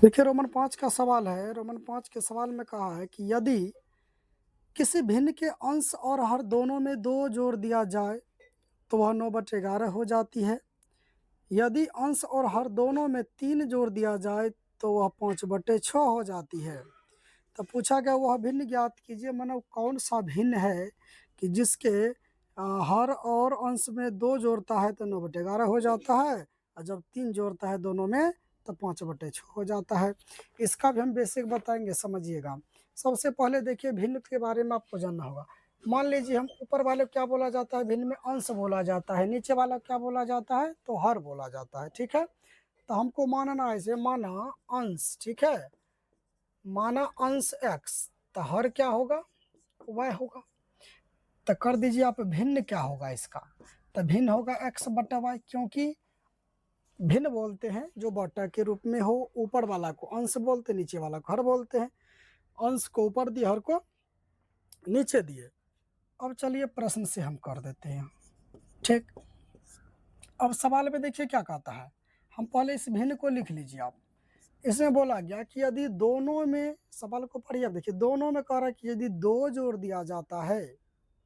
देखिए रोमन 5 का सवाल है। रोमन 5 के सवाल में कहा है कि यदि किसी भिन्न के अंश और हर दोनों में 2 जोड़ दिया जाए तो वह 9/11 हो जाती है। यदि अंश और हर दोनों में 3 जोड़ दिया जाए तो वह 5/6 हो जाती है। तो पूछा गया वह भिन्न ज्ञात कीजिए, मतलब कौन सा भिन्न है कि जिसके हर और अंश में 2 जोड़ता है तो 9/11 हो जाता है, और जब 3 जोड़ता है दोनों में तो 5/6 हो जाता है। इसका भी हम बेसिक बताएंगे, समझिएगा। सबसे पहले देखिए भिन्न के बारे में आपको जानना होगा। मान लीजिए हम ऊपर वाले क्या बोला जाता है, भिन्न में अंश बोला जाता है, नीचे वाला क्या बोला जाता है तो हर बोला जाता है। ठीक है, तो हमको मानना ऐसे, माना अंश, ठीक है, माना अंश x, तो हर क्या होगा, y होगा। तो कर दीजिए आप भिन्न क्या होगा इसका, तो भिन्न होगा x/y, क्योंकि भिन्न बोलते हैं जो बटा के रूप में हो। ऊपर वाला को अंश बोलते, नीचे वाला को हर बोलते हैं। अंश को ऊपर दिए, हर को नीचे दिए। अब चलिए प्रश्न से हम कर देते हैं। ठीक, अब सवाल में देखिए क्या कहता है। हम पहले इस भिन्न को लिख लीजिए आप। इसमें बोला गया कि यदि दोनों में, सवाल को पढ़िए, अब देखिए दोनों में कह रहा है कि यदि 2 जोड़ दिया जाता है,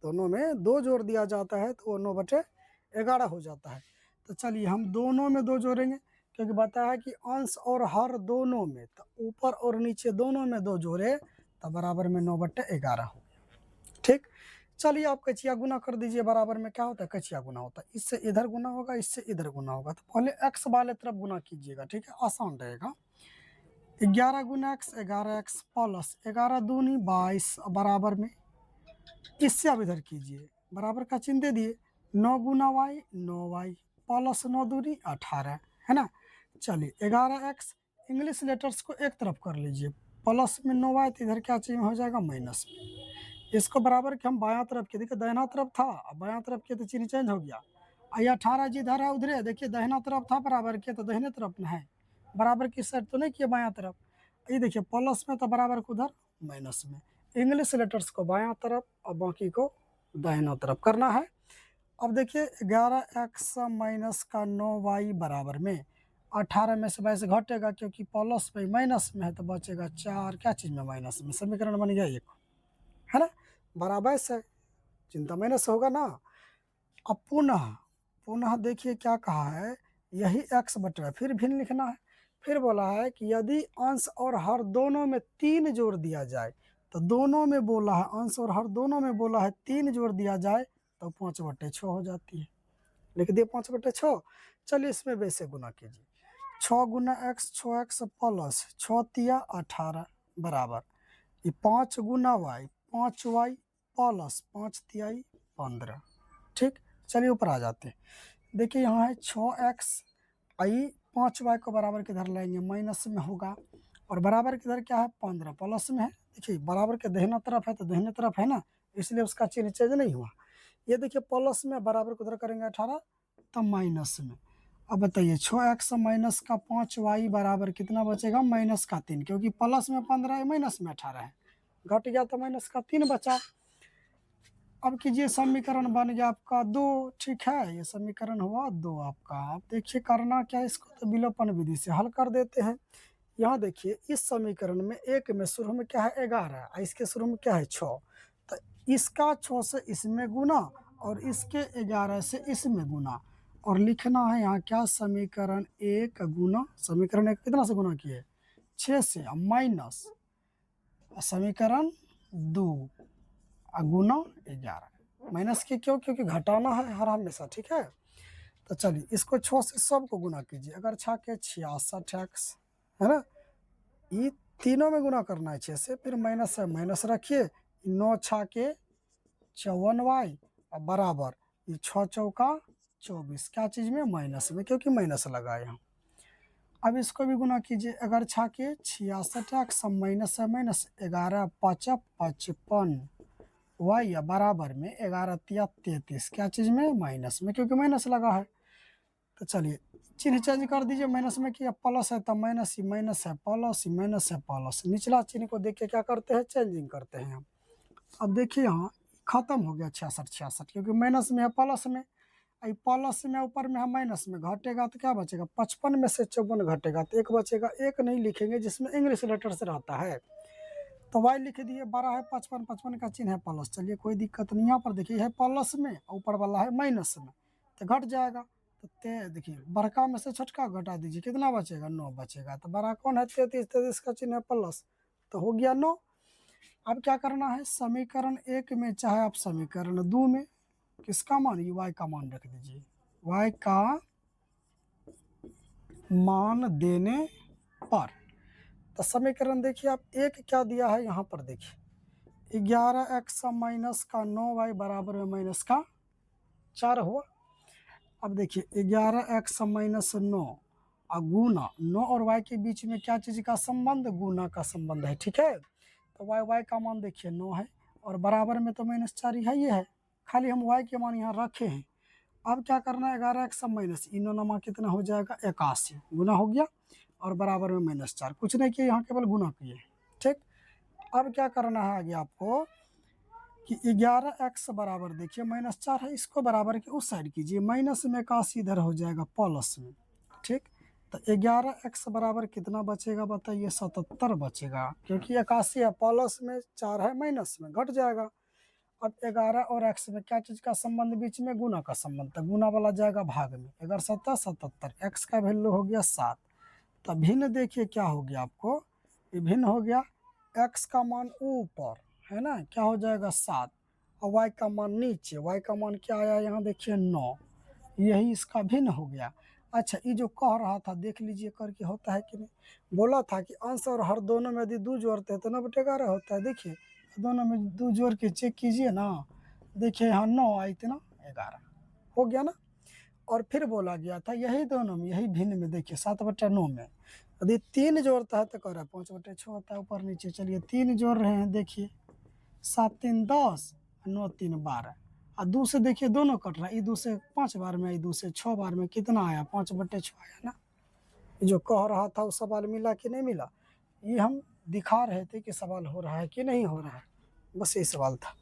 दोनों में 2 जोड़ दिया जाता है तो वो 9/11 हो जाता है। तो चलिए हम दोनों में 2 जोड़ेंगे, क्योंकि बताया है कि अंश और हर दोनों में, तो ऊपर और नीचे दोनों में 2 जोड़े तो बराबर में 9/11 हो गया। ठीक, चलिए आप कचिया गुना कर दीजिए। बराबर में क्या होता है, कचिया गुना होता है। इससे इधर गुना होगा, इससे इधर गुना होगा। तो पहले x वाले तरफ गुना कीजिएगा, ठीक है, आसान रहेगा। 11 गुना x 11x प्लस 11 दूनी 22 बराबर में, इससे आप इधर कीजिए, बराबर का चिन्ह दे दिए। 9 गुना y 9y प्लस 9 दूनी 18, है ना। चलिए 11x, इंग्लिश लेटर्स को एक तरफ कर लीजिए, प्लस में 9y, तो इधर क्या चिन्ह हो जाएगा, माइनस में। इसको बराबर के हम बायां तरफ के, देखिए दाहिना तरफ था, अब बायां तरफ के तो चिन्ह चेंज हो गया। ये 18 जिधर है उधर है, देखिए दाहिना तरफ था बराबर के, तो दाहिने तरफ में है, बराबर की साइड तो नहीं किया बायां तरफ। ये देखिए प्लस में तो बराबर को उधर माइनस में। इंग्लिश लेटर्स को बायां तरफ और बाकी को दाहिना तरफ करना है। अब देखिए 11x माइनस का 9y बराबर में, 18 में से 22 घटेगा, क्योंकि प्लस में माइनस में है तो बचेगा 4, क्या चीज में, माइनस में। समीकरण बन गया एक, है ना, बराबर से चिंता माइनस होगा ना। अब पुनः पुनः देखिए क्या कहा है, यही x/, फिर भिन्न लिखना है। फिर बोला है कि यदि अंश और हर दोनों में 3 जोड़ दिया जाए, तो दोनों में बोला है, अंश और हर दोनों में बोला है 3 जोड़ दिया जाए तो 5/6 हो जाती है। लिख दिए 5/6। चलिए इसमें वैसे गुना कीजिए। 6 गुना x 6x प्लस 6 तिया 18 बराबर, ये 5 गुना y 5y प्लस 5 तियाई 15। ठीक, चलिए ऊपर आ जाते हैं। देखिए यहाँ है 6x, आई 5y को बराबर किधर लाएंगे, माइनस में होगा, और बराबर किधर क्या है, 15 प्लस में है। देखिए बराबर के दाहिना तरफ है तो दाहिने तरफ है ना, इसलिए उसका चिन्ह चेंज नहीं हुआ। ये देखिए प्लस में, बराबर को उधर करेंगे 18 तो माइनस में। अब बताइए 6x माइनस का 5y बराबर कितना बचेगा, -3, क्योंकि प्लस में 15 है, माइनस में 18 है, घट गया तो -3 बचा। अब कीजिए समीकरण बन गया आपका 2। ठीक है, ये समीकरण हुआ 2 आपका। अब देखिए करना क्या है, इसको तो विलोपन विधि से हल कर देते हैं। यहाँ देखिए इस समीकरण में एक में शुरू में क्या है 11, और इसके शुरू में क्या है 6, तो इसका 6 से इसमें गुना और इसके 11 से इसमें गुना, और लिखना है यहाँ क्या, समीकरण 1 गुना समीकरण 1 कितना से गुना किए, 6 से, माइनस समीकरण 2 गुना 11। माइनस के क्यों, क्योंकि घटाना है हर हमेशा। ठीक है, तो चलिए इसको 6 से सबको गुना कीजिए। अगर 6 के 66x, है ना, ये तीनों में गुना करना है 6 से, फिर माइनस है माइनस रखिए, 9 6 के 54y और बराबर, ये 6 चौका 24, क्या चीज में, माइनस में, क्योंकि माइनस लगा यहाँ। अब इसको भी गुना कीजिए। अगर 6 के 66x माइनस है माइनस, 11 5 55 y या बराबर में 11 तिया 33, क्या चीज में, माइनस में, क्योंकि माइनस लगा है। तो चलिए चिन्ह चेंज कर दीजिए, माइनस में किया, प्लस है तो माइनस, ही माइनस है प्लस, ही माइनस है प्लस, निचला चिन्ह को देख के क्या करते हैं, चेंजिंग करते हैं हम। अब देखिए यहाँ खत्म हो गया 66 66, क्योंकि माइनस में है प्लस में, प्लस में ऊपर में है माइनस में, घटेगा तो क्या बचेगा, 55 में से 54 घटेगा तो एक बचेगा। एक नहीं लिखेंगे जिसमें इंग्लिश लेटर से रहता है, तो y लिख दिए, 12 है 55, 55 का चिन्ह है प्लस, चलिए कोई दिक्कत नहीं। यहाँ पर देखिए है प्लस में, ऊपर वाला है माइनस में, तो घट जाएगा। तो देखिए बड़का में से छोटका घटा दीजिए, कितना बचेगा, 9 बचेगा। तो बड़ा कौन है, 33, 33 का चिन्ह है प्लस, तो हो गया 9। अब क्या करना है, समीकरण 1 में चाहे आप समीकरण 2 में किसका मान, y का मान रख दीजिए। y का मान देने पर, तो समीकरण देखिए आप, एक क्या दिया है यहाँ पर देखिए, 11x माइनस का 9y बराबर में माइनस का 4 हुआ। अब देखिए 11x माइनस 9 और गुना 9 और y के बीच में क्या चीज़ का संबंध, गुना का संबंध है, ठीक है। तो y का मान देखिए 9 है और बराबर में तो माइनस 4 ही है, ये है, खाली हम y के मान यहाँ रखे हैं। अब क्या करना है, 11x माइनस इन नमा कितना हो जाएगा, 81 गुना हो गया और बराबर में माइनस 4, कुछ नहीं किया, यहाँ केवल गुना किए, ठीक। अब क्या करना है आगे आपको कि 11x बराबर देखिए माइनस 4 है, इसको बराबर के उस साइड कीजिए, माइनस में 81 इधर हो जाएगा प्लस में, ठीक। तो 11x बराबर कितना बचेगा बताइए, 77 बचेगा, क्योंकि 81 है, प्लस में 4 है माइनस में, घट जाएगा। अब 11 और x में क्या चीज़ का संबंध बीच में, गुना का संबंध, तो गुना वाला जाएगा भाग में, 11 7 77, x का वैल्यू हो गया 7। तो भिन्न देखिए क्या हो गया आपको, ये भिन्न हो गया, x का मान ऊपर है ना, क्या हो जाएगा 7, और y का मान नीचे, y का मान क्या आया यहाँ देखिए 9, यही इसका भिन्न हो गया। अच्छा, ये जो कह रहा था देख लीजिए करके होता है कि नहीं, बोला था कि अंश और हर दोनों में यदि 2 जोड़ते हैं तो 9/11 होता है, देखिए दोनों में 2 जोड़ के चेक कीजिए ना, देखिए यहाँ 9 आई थी ना, 11 हो गया ना। और फिर बोला गया था यही दोनों में, यही भिन्न में देखिए 7/9 में यदि 3 जोड़ता है तो कह रहा है 5/6 होता है, ऊपर नीचे, चलिए 3 जोड़ रहे हैं, देखिए 7 3 10, 9 3 12, और 2 से देखिए दोनों कट रहा है, 2 से 5 बार में, 2 से 6 बार में, कितना आया 5/6 आया ना। जो कह रहा था वो सवाल मिला कि नहीं मिला, ये हम दिखा रहे थे कि सवाल हो रहा है कि नहीं हो रहा है, बस ये सवाल था।